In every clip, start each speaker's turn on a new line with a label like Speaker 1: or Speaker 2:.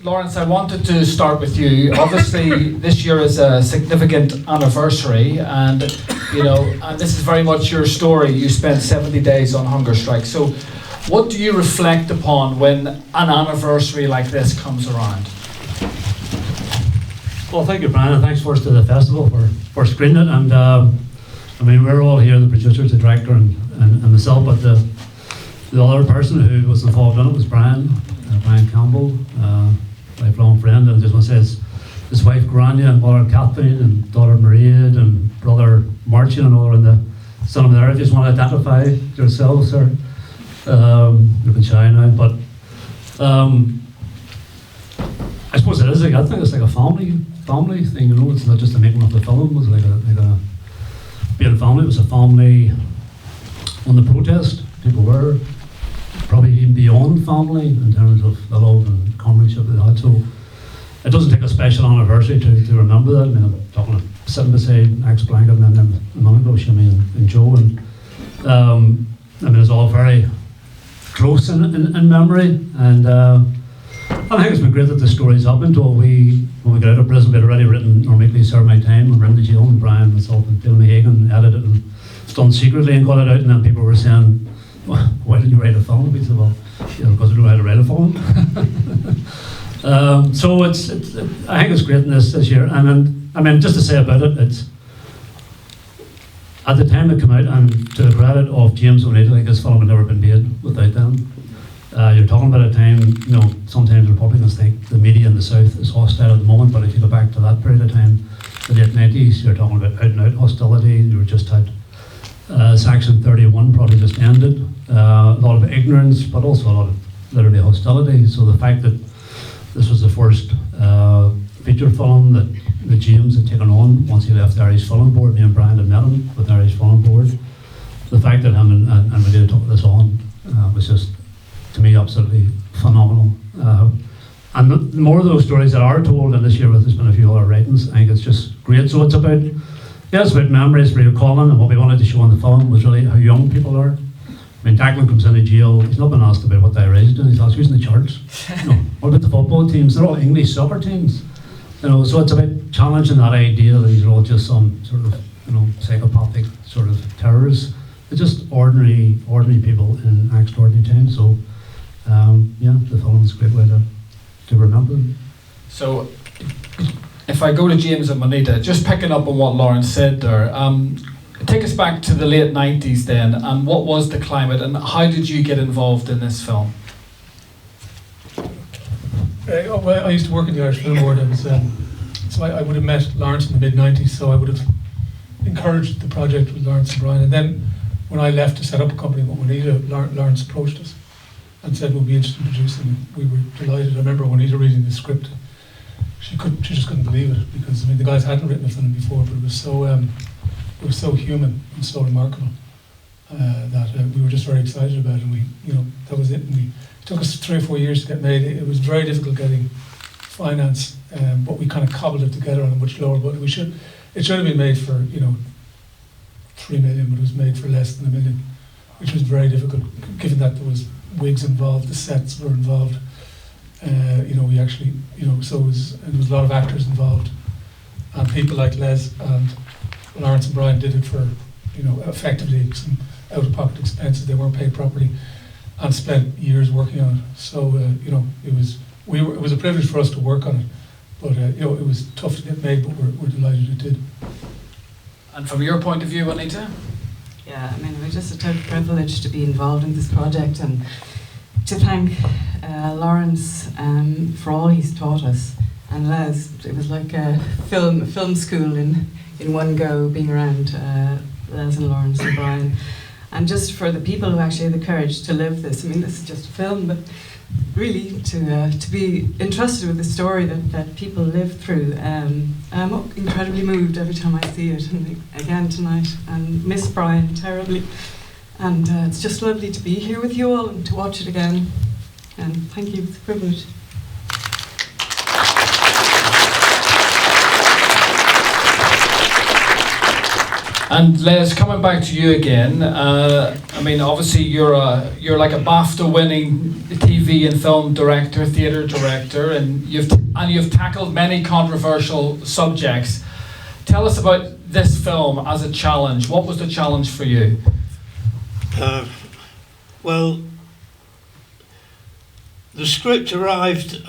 Speaker 1: Lawrence, I wanted to start with you. Obviously, this year is a significant anniversary, and and this is very much your story. You spent 70 days on hunger strike. So, what do you reflect upon when an anniversary like this comes around?
Speaker 2: Well, thank you, Brian, and thanks first to the festival for screening it. And we're all here, the producers, the director, and myself, but the other person who was involved in it was Brian Campbell, lifelong friend, and I just want to say his wife Grania and mother Kathleen and daughter Maria and brother Martin and all are in the cinema there. If you just want to identify yourselves, sir, looking shy now, but I suppose it is. I think it's like a family thing, It's not just the making of the film. It was like a being a family. It was a family on the protest. People were probably even beyond family in terms of the love and comradeship they had. So it doesn't take a special anniversary to remember that. I'm talking sitting beside Ex Blanket and then Monaco, and Joe, and it's all very close in memory. And I think it's been great that the story's up until when we got out of prison, we'd already written or maybe served my time and written the jail, and Brian, myself, and Phil Mahagan edited it and it's done secretly and got it out, and then people were saying, well, why didn't you write a film? We said, well, because we don't know how to write a film. So I think it's great in this year. And just to say about it, it's at the time it came out, and to the credit of James O'Neill, like this film had never been made without them. You're talking about a time, sometimes Republicans think the media in the South is hostile at the moment, but if you go back to that period of time, the late 90s, you're talking about out and out hostility. You were just had Section 31 probably just ended. A lot of ignorance, but also a lot of literally hostility. So the fact that this was the first feature film that James had taken on once he left the Irish Film Board, me and Brian had met him with the Irish Film Board. The fact that him and Maria took this on was just, to me, absolutely phenomenal. And the more of those stories that are told, and this year there's been a few other writings, I think it's just great. So it's about memories, recalling, and what we wanted to show in the film was really how young people are. Declan comes into jail, he's not been asked about what they raised in, he's asked who's in the church. What about the football teams? They're all English soccer teams. So it's about challenging that idea that these are all just some sort of, psychopathic sort of terrorists. They're just ordinary people in extraordinary times. So the film is a great way to remember them.
Speaker 1: So if I go to James and Monita, just picking up on what Lawrence said there, take us back to the late 90s then, and what was the climate, and how did you get involved in this film?
Speaker 3: I used to work in the Irish Film Board, so I would have met Lawrence in the mid-90s, so I would have encouraged the project with Lawrence and Brian. And then when I left to set up a company with Juanita, Lawrence approached us and said we'd be interested in producing it. We were delighted. I remember Juanita reading the script. She just couldn't believe it, because the guys hadn't written a film before, but it was so human and so remarkable that we were just very excited about it. And that was it. And it took us 3 or 4 years to get made. It was very difficult getting finance, but we kind of cobbled it together on a much lower budget. It should have been made for 3 million, but it was made for less than $1 million, which was very difficult, given that there was wigs involved, the sets were involved. We actually, so there was a lot of actors involved, and people like Les and Lawrence and Brian did it for, effectively some out-of-pocket expenses. They weren't paid properly, and spent years working on it. So it was a privilege for us to work on it, but it was tough to get made, but we're delighted it did.
Speaker 1: And from your point of view, Anita?
Speaker 4: Yeah, it was just a total privilege to be involved in this project, and to thank Lawrence for all he's taught us, and Les. It was like a film school in one go, being around Les and Lawrence and Brian, and just for the people who actually had the courage to live this. This is just a film, but really to be entrusted with the story that people live through. I'm incredibly moved every time I see it, and again tonight, and miss Brian terribly. And it's just lovely to be here with you all and to watch it again. And thank you, it's a privilege.
Speaker 1: And Les, coming back to you again, I mean, obviously you're like a BAFTA-winning TV and film director, theatre director, and you've tackled many controversial subjects. Tell us about this film as a challenge. What was the challenge for you?
Speaker 5: Well, the script arrived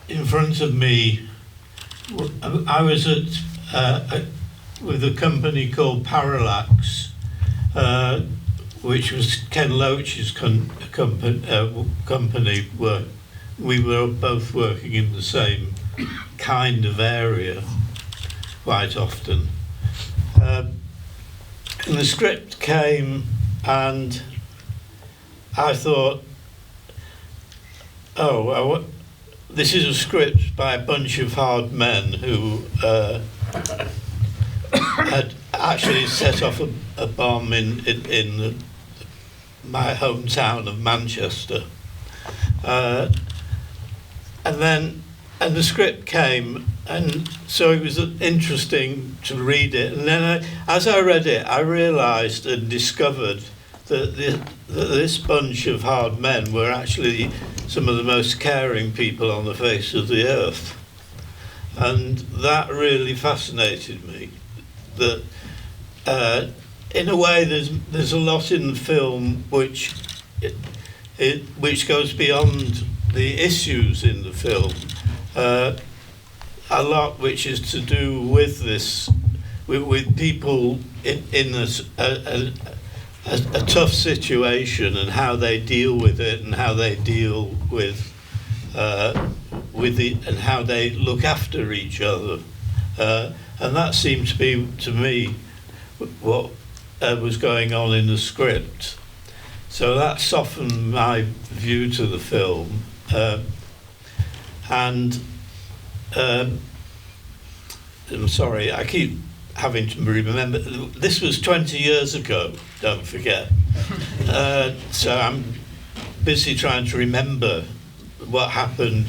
Speaker 5: in front of me. I was with a company called Parallax, which was Ken Loach's company. We were both working in the same kind of area quite often. And the script came, and I thought, this is a script by a bunch of hard men who had actually set off a bomb in my hometown of Manchester. And the script came, and so it was interesting to read it. And then as I read it, I realised and discovered that this bunch of hard men were actually some of the most caring people on the face of the earth. And that really fascinated me. That in a way there's a lot in the film which goes beyond the issues in the film. A lot which is to do with this, with people in a tough situation and how they deal with it, and how they deal with and how they look after each other. And that seemed to be, to me, what was going on in the script. So that softened my view to the film. I'm sorry, I keep having to remember, this was 20 years ago, don't forget. So I'm busy trying to remember what happened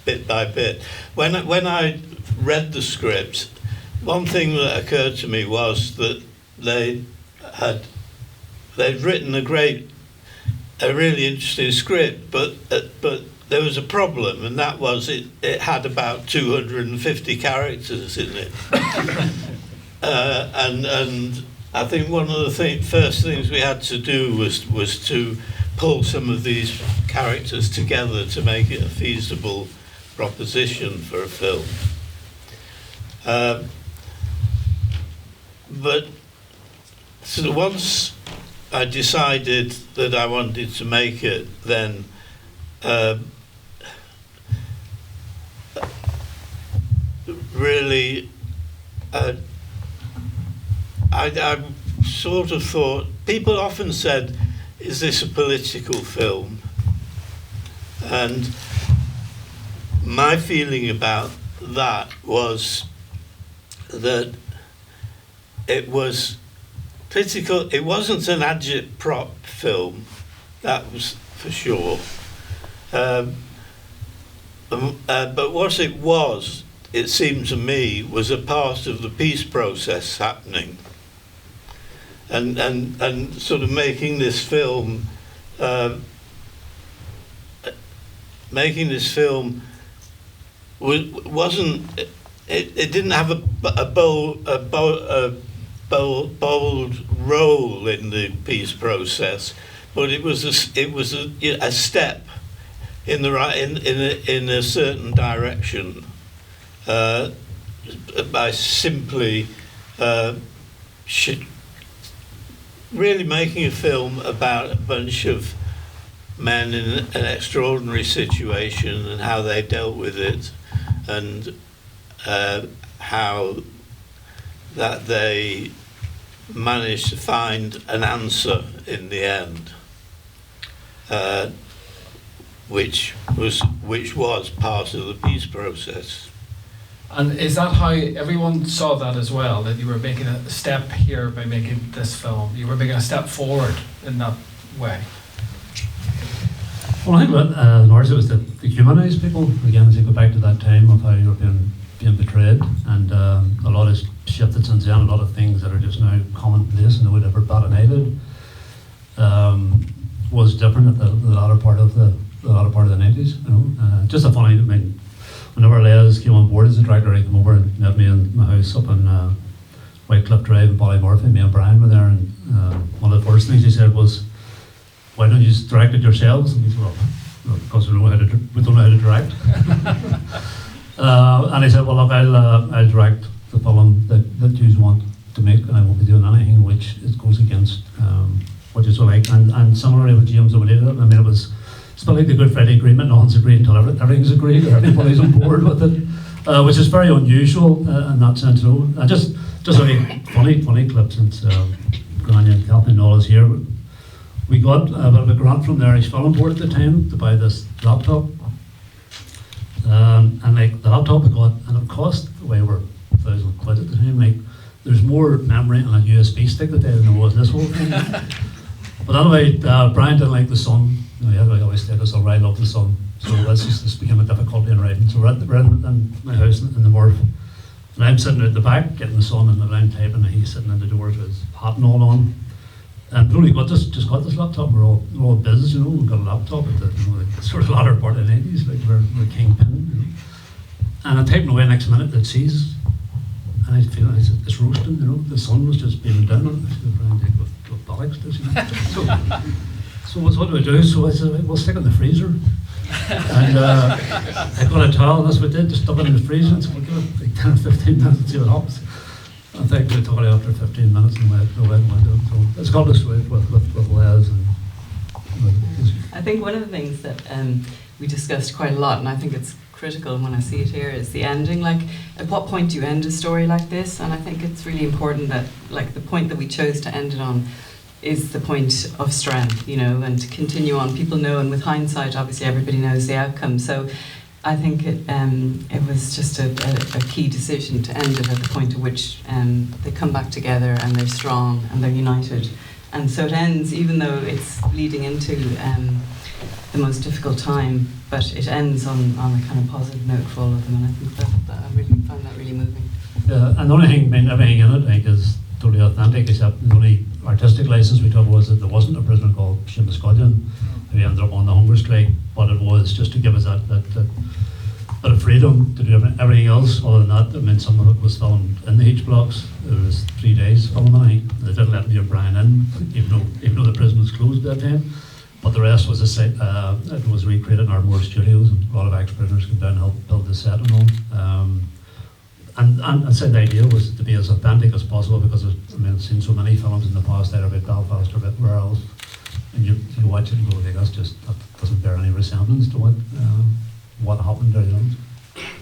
Speaker 5: bit by bit. When I read the script, one thing that occurred to me was that they'd written a really interesting script, but there was a problem, and that was it had about 250 characters in it. And I think one of the first things we had to do was to pull some of these characters together to make it a feasible proposition for a film. But so once I decided that I wanted to make it, then really I sort of thought, people often said, is this a political film? And my feeling about that was that it was political. It wasn't an agitprop film, that was for sure. But what it was, it seemed to me, was a part of the peace process happening. And sort of making this film wasn't. It didn't have a bold role in the peace process, but it was a step in the right in a certain direction by simply really making a film about a bunch of men in an extraordinary situation and how they dealt with it, and how that they managed to find an answer in the end, which was part of the peace process.
Speaker 1: And is that how everyone saw that as well, that you were making a step here by making this film? You were making a step forward in that way?
Speaker 2: Well, I think what largely was to humanise people. Again, as you go back to that time of how European being betrayed, and a lot has shifted since then. A lot of things that are just now commonplace and nobody ever bat an eyelid was different at the latter part of the 90s. You know, just a funny. I mean, whenever Les came on board as a director, he came over and met me in my house up in Whitecliff Drive in Ballymurphy. Me and Brian were there, and one of the first things he said was, "Why don't you just direct it yourselves?" And we said, "Well, because we don't know how to direct." And he said, "Well, look, I'll direct the film that you want to make, and I won't be doing anything which it goes against what you so like." And similarly with James O'Leary, I mean, it's a bit like the Good Friday Agreement. No one's agreed until everything's agreed, or everybody's on board with it, which is very unusual in that sense. You know, and just a funny clip since Grania and Kathleen Knoll is here. We got a bit of a grant from the Irish Film Board at the time to buy this laptop. And like the laptop we got, and it cost way over £1,000 at the time. Like, there's more memory on a USB stick today than there was in this whole thing. But anyway, Brian didn't like the sun. You know, I always said this, I love the sun. So this became a difficulty in writing. So we're in my house in the Murph, and I'm sitting at the back getting the sun, and I'm typing, and he's sitting in the doors with his hat and all on. And we only just got this laptop. We're all business, you know. We got a laptop at the, you know, the sort of latter part of the 90s, like we're kingpin. You know. And I'm typing away, next minute it seizes, and I feel it's roasting. You know, the sun was just beaming down on it. I said, "Brian, with bollocks, this, you know." So what do I do? So I said, "We'll stick it in the freezer." And I got a towel, and that's what I did. Just stuck it in the freezer, and so we'll give it like 10 or 15 minutes and see what happens. I think we took it after 15 minutes and went out. So it's got us with Les.
Speaker 4: I think one of the things that we discussed quite a lot, and I think it's critical when I see it here, is the ending. Like, at what point do you end a story like this? And I think it's really important that, like, the point that we chose to end it on is the point of strength, you know, and to continue on. People know, and with hindsight, obviously everybody knows the outcome. So I think it was just a key decision to end it at the point at which they come back together and they're strong and they're united. And so it ends, even though it's leading into the most difficult time, but it ends on a kind of positive note for all of them. And I think that I really found that really moving.
Speaker 2: Yeah, and the only thing, I mean, everything in it, I think, is totally authentic, except the only artistic license we took was that there wasn't a prisoner called Seamus Scudgeon who ended up on the hunger strike, but it was just to give us that bit of freedom to do everything else. Other than that, I mean, some of it was filmed in the H blocks. There was 3 days filming, I think. They didn't let me or Brian in, even though the prison was closed at that time. But the rest was it was recreated in our Moore studios, and a lot of ex-prisoners came down and helped build the set and all. And I said the idea was to be as authentic as possible, because I've seen so many films in the past, either about Belfast or about where else, and you watch it and go, that doesn't bear any resemblance to what happened there.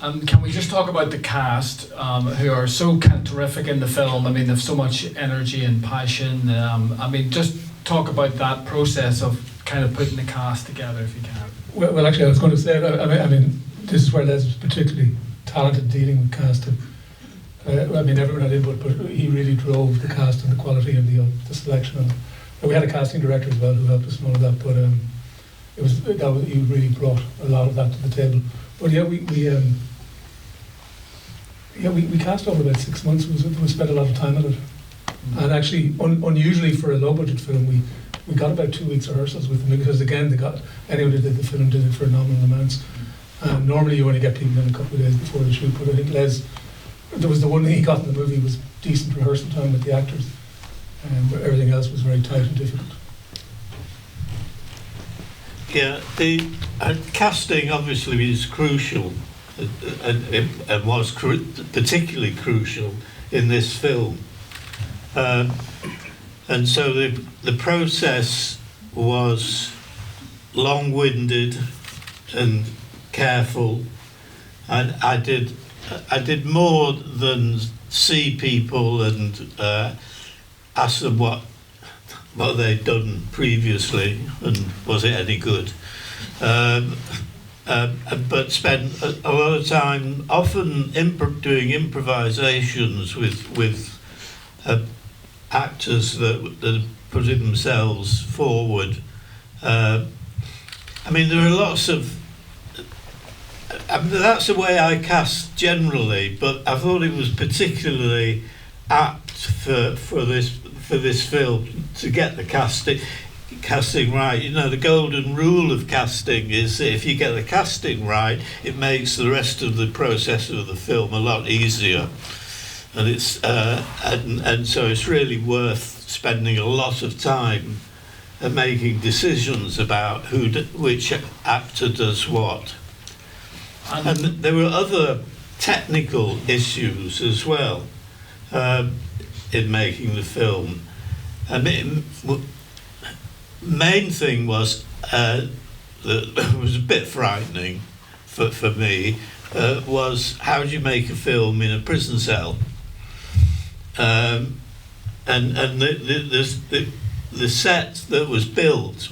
Speaker 1: And can we just talk about the cast, who are so kind of terrific in the film? I mean, they've so much energy and passion. I mean, just talk about that process of kind of putting the cast together, if you can.
Speaker 3: Well, actually, I was going to say, I mean, this is where Les was particularly talented dealing with casting. I mean, everyone had input, but he really drove the cast and the quality and the selection. And we had a casting director as well who helped us in all of that, but he really brought a lot of that to the table. But yeah, we cast over about 6 months. We spent a lot of time on it, and actually, unusually for a low budget film, we got about 2 weeks rehearsals with them, because again, anyone who did the film did it for nominal amounts. Normally you only get people in a couple of days before the shoot, but I think Les, there was the one thing he got in the movie was decent rehearsal time with the actors, but everything else was very tight and difficult.
Speaker 5: Yeah, the casting obviously is crucial, and was particularly crucial in this film. And so the process was long-winded and careful, and I did more than see people and ask them what they'd done previously and was it any good, but spent a lot of time often doing improvisations with actors that are putting themselves forward. I mean, there are lots of I mean, that's the way I cast generally, but I thought it was particularly apt for this film to get the casting right. You know, the golden rule of casting is that if you get the casting right, it makes the rest of the process of the film a lot easier, and it's and so it's really worth spending a lot of time making decisions about which actor does what. And there were other technical issues as well in making the film. Main thing was that was a bit frightening for me was how do you make a film in a prison cell? And the set that was built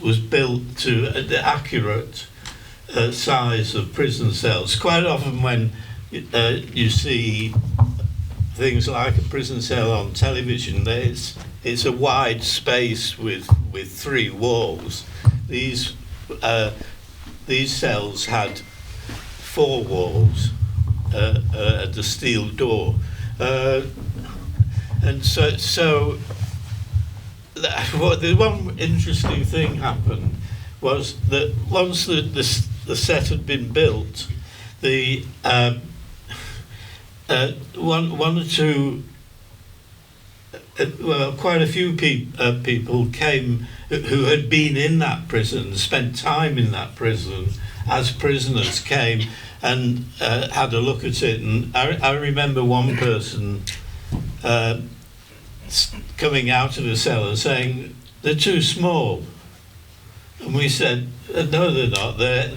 Speaker 5: to the accurate size of prison cells. Quite often when you see things like a prison cell on television, it's a wide space with 3 walls. These cells had 4 walls at the steel door, and so the one interesting thing happened was that once the set had been built, the one or two, well, quite a few people came who had been in that prison, spent time in that prison as prisoners, came and had a look at it. And I remember one person coming out of a cell and saying, "They're too small." And we said, "No, they're not. They're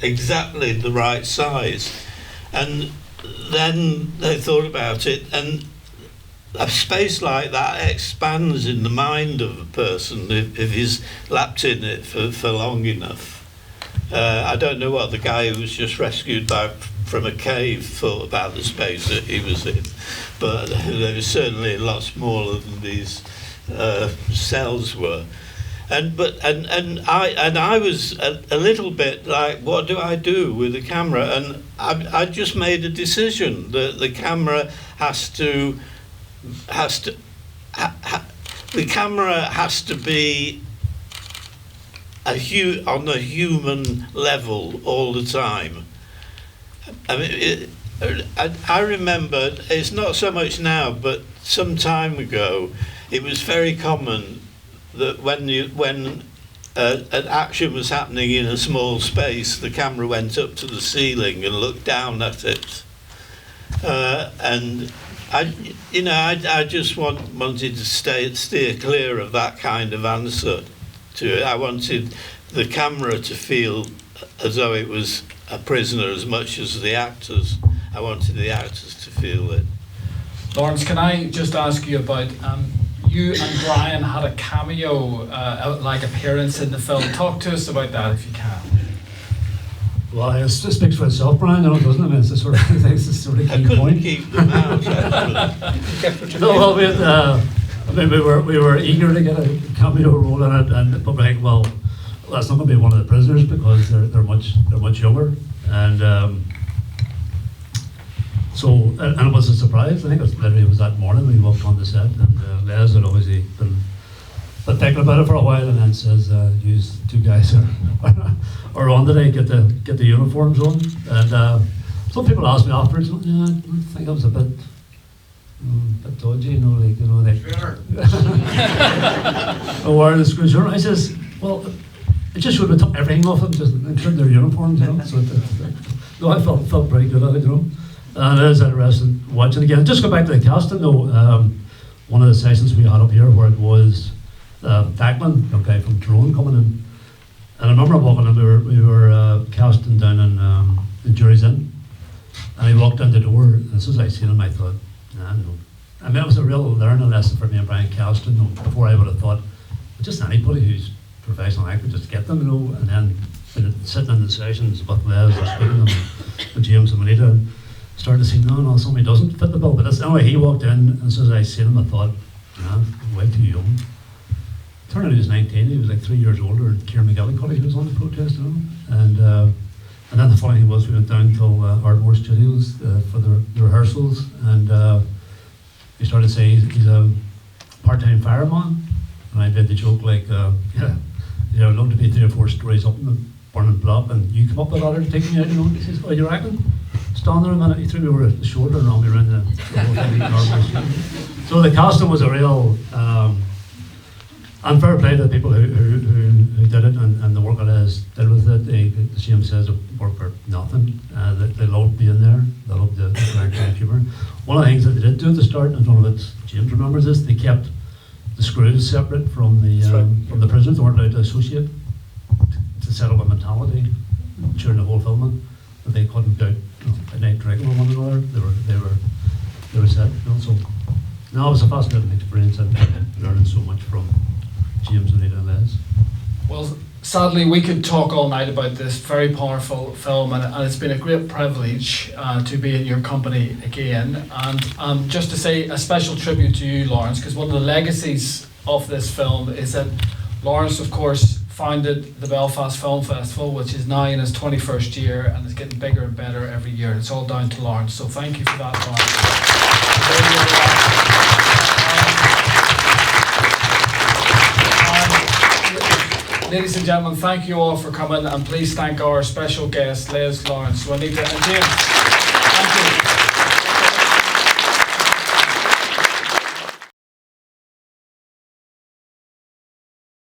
Speaker 5: exactly the right size." And then they thought about it, and a space like that expands in the mind of a person if he's lapped in it for long enough. I don't know what the guy who was just rescued from a cave thought about the space that he was in, but they were certainly a lot smaller than these cells were. And I was a little bit like, what do I do with the camera? And I just made a decision that the camera has to be on a human level all the time. I mean, I remember, it's not so much now, but some time ago, it was very common that when an action was happening in a small space, the camera went up to the ceiling and looked down at it. And I just wanted to steer clear of that kind of answer to it. I wanted the camera to feel as though it was a prisoner as much as the actors. I wanted the actors to feel it.
Speaker 1: Lawrence, can I just ask you about you and Brian had a cameo like appearance in the film. Talk to us about that if you can.
Speaker 2: Well, it speaks for itself, Brian, doesn't it? I mean, it's the sort of thing, it's the sort of key point.
Speaker 5: Keep them out.
Speaker 2: No, well, we were eager to get a cameo role in it, but we're like, well, that's not going to be one of the prisoners because they're much younger, and so it was a surprise. I think it was that morning we walked on the set, and Les had obviously been thinking about it for a while, and then says, "You 2 guys are on today. Get the uniforms on." And some people asked me afterwards, "Yeah, I think I was a bit dodgy, Sure. Wearing the screws on." I says, "Well, it just should have took everything off them, just including their uniforms, So no, I felt very good at it, And it is interesting watching again. Just go back to the casting though. One of the sessions we had up here where it was Declan, a guy from Tyrone, coming in. And I remember walking in, we were casting down in Jury's Inn. And he walked in the door, and as soon as I seen him, I thought, nah, no. I mean, it was a real learning lesson for me and Brian casting. Before I would have thought, just anybody who's a professional actor, just get them, And then sitting in the sessions with Les or speaking to them, and James and Manita, started to see, no, somebody doesn't fit the bill. But anyway, he walked in, and as soon as I seen him, I thought, nah, way too young. Turned out he was 19, he was like 3 years older, and Kieran McGillicuddy, who was on the protest, And And then the funny thing was we went down to Ardmore Studios for the rehearsals, and he started saying he's a part-time fireman, and I did the joke like, yeah, you know, I'd love to be 3 or 4 stories up in the burning block, and you come up the ladder to take me out, you know. He says, "What do you reckon?" Stand there a minute, he threw me over the shoulder and ran me around the whole thing. So the casting was a real, and fair play to the people who did it and the work that is did with it. The same says it worked for nothing. They loved being there. They loved the character and humour. One of the things that they did do at the start, and one of it, James remembers this, they kept the screws separate from the prisoners. They weren't allowed to associate to set up a mentality during the whole filming that they couldn't go out at night drinking with one another. They were set. You know, so no, it was a fascinating experience and learning so much from James, Anita and Les.
Speaker 1: Well, sadly, we could talk all night about this very powerful film, and it's been a great privilege to be in your company again. And just to say a special tribute to you, Lawrence, because one of the legacies of this film is that Lawrence, of course, founded the Belfast Film Festival, which is now in its 21st year and is getting bigger and better every year. It's all down to Lawrence, so thank you for that, Lawrence. Ladies and gentlemen, thank you all for coming, and please thank our special guest, Les, Lawrence, Juanita and James.